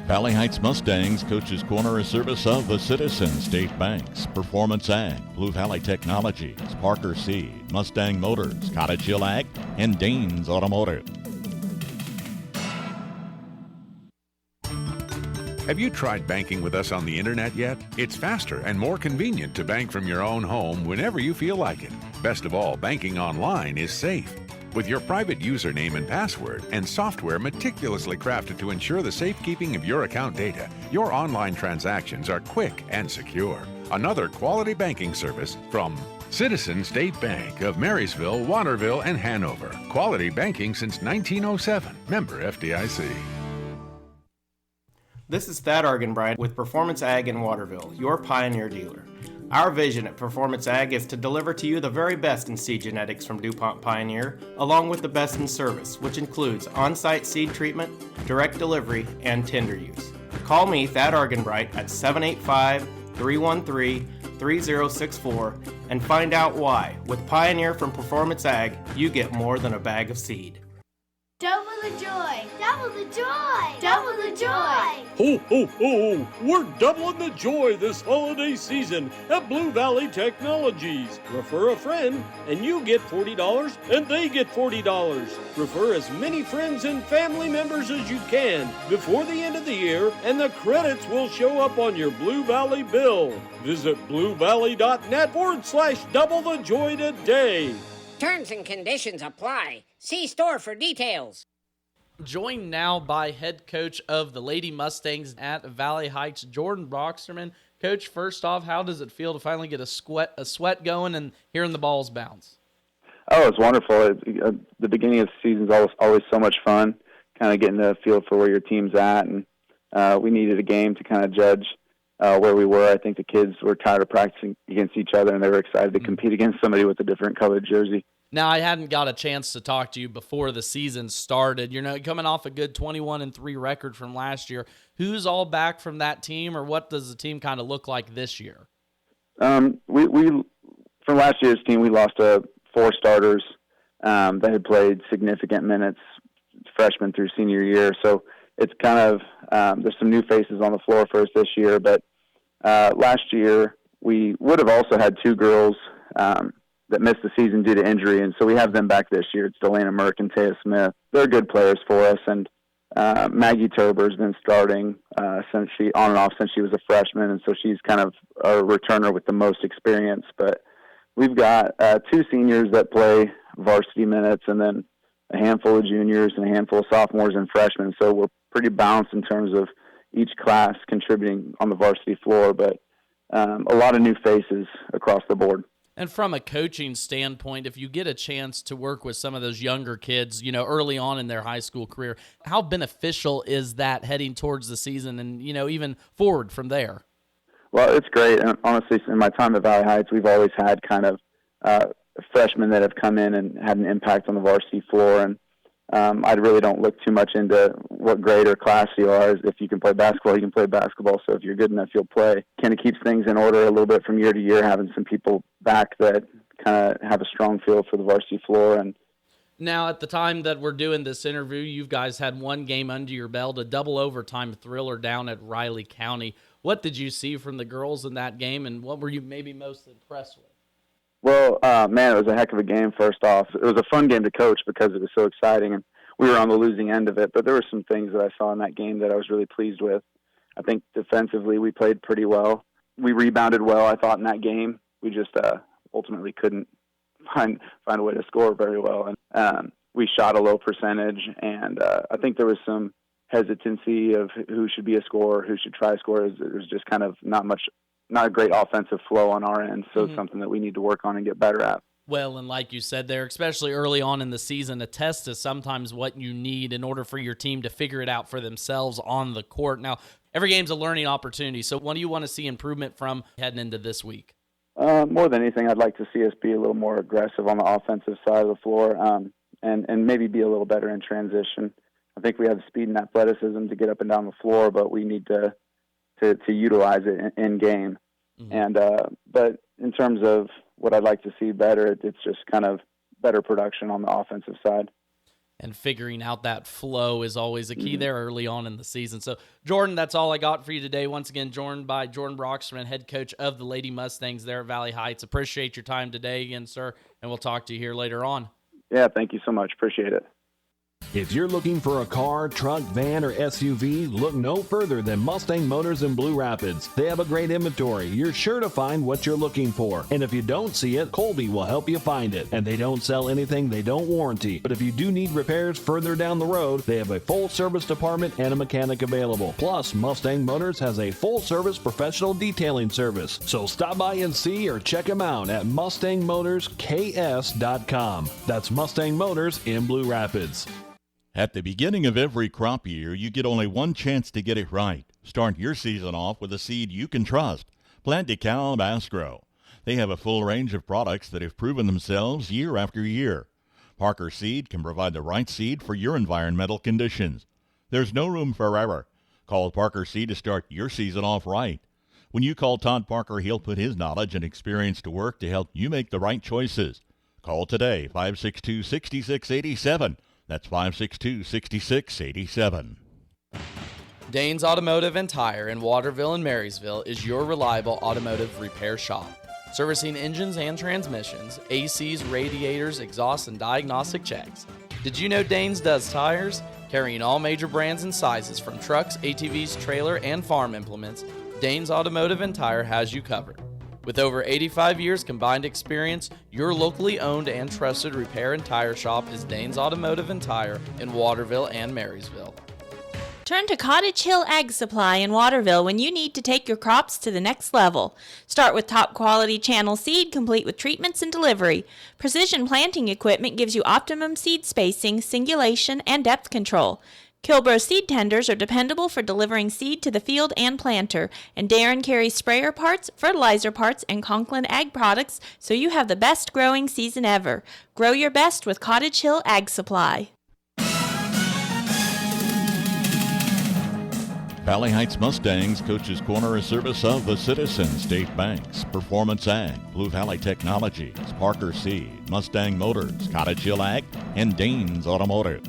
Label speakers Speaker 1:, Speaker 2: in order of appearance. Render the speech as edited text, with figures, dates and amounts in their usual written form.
Speaker 1: Valley Heights Mustangs Coach's Corner is service of the Citizen State Banks, Performance Ag, Blue Valley Technologies, Parker Seed, Mustang Motors, Cottage Hill Ag, and Danes Automotive.
Speaker 2: Have you tried banking with us on the internet yet? It's faster and more convenient to bank from your own home whenever you feel like it. Best of all, banking online is safe. With your private username and password and software meticulously crafted to ensure the safekeeping of your account data, your online transactions are quick and secure. Another quality banking service from Citizen State Bank of Marysville, Waterville, and Hanover. Quality banking since 1907. Member FDIC.
Speaker 3: This is Thad Argenbright with Performance Ag in Waterville, your Pioneer dealer. Our vision at Performance Ag is to deliver to you the very best in seed genetics from DuPont Pioneer, along with the best in service, which includes on-site seed treatment, direct delivery, and tender use. Call me, Thad Argenbright, at 785-313-3064 and find out why. With Pioneer from Performance Ag, you get more than a bag of seed.
Speaker 4: Double the joy! Double the joy! Double the joy!
Speaker 5: Ho, ho, ho! We're doubling the joy this holiday season at Blue Valley Technologies. Refer a friend and you get $40 and they get $40. Refer as many friends and family members as you can before the end of the year and the credits will show up on your Blue Valley bill. Visit bluevalley.net/double the joy today.
Speaker 6: Terms and conditions apply. See store for details.
Speaker 7: Joined now by head coach of the Lady Mustangs at Valley Heights, Jordan Broxterman. Coach, first off, how does it feel to finally get a sweat going and hearing the balls bounce?
Speaker 8: Oh, it's wonderful. The beginning of the season is always so much fun, kind of getting a feel for where your team's at. And we needed a game to kind of judge where we were. I think the kids were tired of practicing against each other, and they were excited to compete against somebody with a different colored jersey.
Speaker 7: Now, I hadn't got a chance to talk to you before the season started. You're coming off a good 21-3 record from last year. Who's all back from that team, or what does the team kind of look like this year?
Speaker 8: We from last year's team, we lost 4 starters that had played significant minutes freshman through senior year. So it's kind of there's some new faces on the floor for us this year. But last year we would have also had 2 girls that missed the season due to injury, and so we have them back this year. It's Delana Merck and Taya Smith. They're good players for us, and Maggie Turber's been starting since she was a freshman, and so she's kind of a returner with the most experience. But we've got 2 seniors that play varsity minutes, and then a handful of juniors and a handful of sophomores and freshmen. So we're pretty balanced in terms of each class contributing on the varsity floor, but a lot of new faces across the board.
Speaker 7: And from a coaching standpoint, if you get a chance to work with some of those younger kids, early on in their high school career, how beneficial is that heading towards the season and, even forward from there?
Speaker 8: Well, it's great. And honestly, in my time at Valley Heights, we've always had kind of freshmen that have come in and had an impact on the varsity floor. And I really don't look too much into what grade or class you are. If you can play basketball, you can play basketball. So if you're good enough, you'll play. Kind of keeps things in order a little bit from year to year, having some people back that kind of have a strong feel for the varsity floor. And
Speaker 7: now, at the time that we're doing this interview, you guys had 1 game under your belt, a double overtime thriller down at Riley County. What did you see from the girls in that game, and what were you maybe most impressed with?
Speaker 8: Well, man, it was a heck of a game, first off. It was a fun game to coach because it was so exciting, and we were on the losing end of it. But there were some things that I saw in that game that I was really pleased with. I think defensively we played pretty well. We rebounded well, I thought, in that game. We just ultimately couldn't find a way to score very well. And we shot a low percentage, and I think there was some hesitancy of who should be a scorer, who should try to score. It was just kind of not a great offensive flow on our end, so it's something that we need to work on and get better at.
Speaker 7: Well, and like you said there, especially early on in the season, a test is sometimes what you need in order for your team to figure it out for themselves on the court. Now, every game's a learning opportunity, so what do you want to see improvement from heading into this week?
Speaker 8: More than anything, I'd like to see us be a little more aggressive on the offensive side of the floor and maybe be a little better in transition. I think we have the speed and athleticism to get up and down the floor, but we need to utilize it in game. Mm-hmm. And but in terms of what I'd like to see better, it's just kind of better production on the offensive side.
Speaker 7: and figuring out that flow is always a key there early on in the season. So, Jordan, that's all I got for you today. Once again, joined by Jordan Broxterman, head coach of the Lady Mustangs there at Valley Heights. Appreciate your time today again, sir, and we'll talk to you here later on.
Speaker 8: Yeah, thank you so much. Appreciate it.
Speaker 9: If you're looking for a car, truck, van, or SUV, look no further than Mustang Motors in Blue Rapids. They have a great inventory. You're sure to find what you're looking for. And if you don't see it, Colby will help you find it. And they don't sell anything they don't warranty. But if you do need repairs further down the road, they have a full service department and a mechanic available. Plus, Mustang Motors has a full service professional detailing service. So stop by and see or check them out at MustangMotorsKS.com. That's Mustang Motors in Blue Rapids.
Speaker 1: At the beginning of every crop year, you get only one chance to get it right. Start your season off with a seed you can trust. Plant DeKalb Astro. They have a full range of products that have proven themselves year after year. Parker Seed can provide the right seed for your environmental conditions. There's no room for error. Call Parker Seed to start your season off right. When you call Todd Parker, he'll put his knowledge and experience to work to help you make the right choices. Call today, 562-6687. That's 562-6687.
Speaker 7: Dane's Automotive and Tire in Waterville and Marysville is your reliable automotive repair shop. Servicing engines and transmissions, ACs, radiators, exhaust, and diagnostic checks. Did you know Dane's does tires? Carrying all major brands and sizes from trucks, ATVs, trailer, and farm implements, Dane's Automotive and Tire has you covered. With over 85 years combined experience, your locally owned and trusted repair and tire shop is Dane's Automotive and Tire in Waterville and Marysville.
Speaker 10: Turn to Cottage Hill Ag Supply in Waterville when you need to take your crops to the next level. Start with top quality channel seed complete with treatments and delivery. Precision planting equipment gives you optimum seed spacing, singulation, and depth control. Kilbro seed tenders are dependable for delivering seed to the field and planter, and Darren carries sprayer parts, fertilizer parts, and Conklin Ag products so you have the best growing season ever. Grow your best with Cottage Hill Ag Supply.
Speaker 1: Valley Heights Mustangs Coach's Corner, a service of the Citizen, State Banks, Performance Ag, Blue Valley Technologies, Parker Seed, Mustang Motors, Cottage Hill Ag, and Danes Automotive.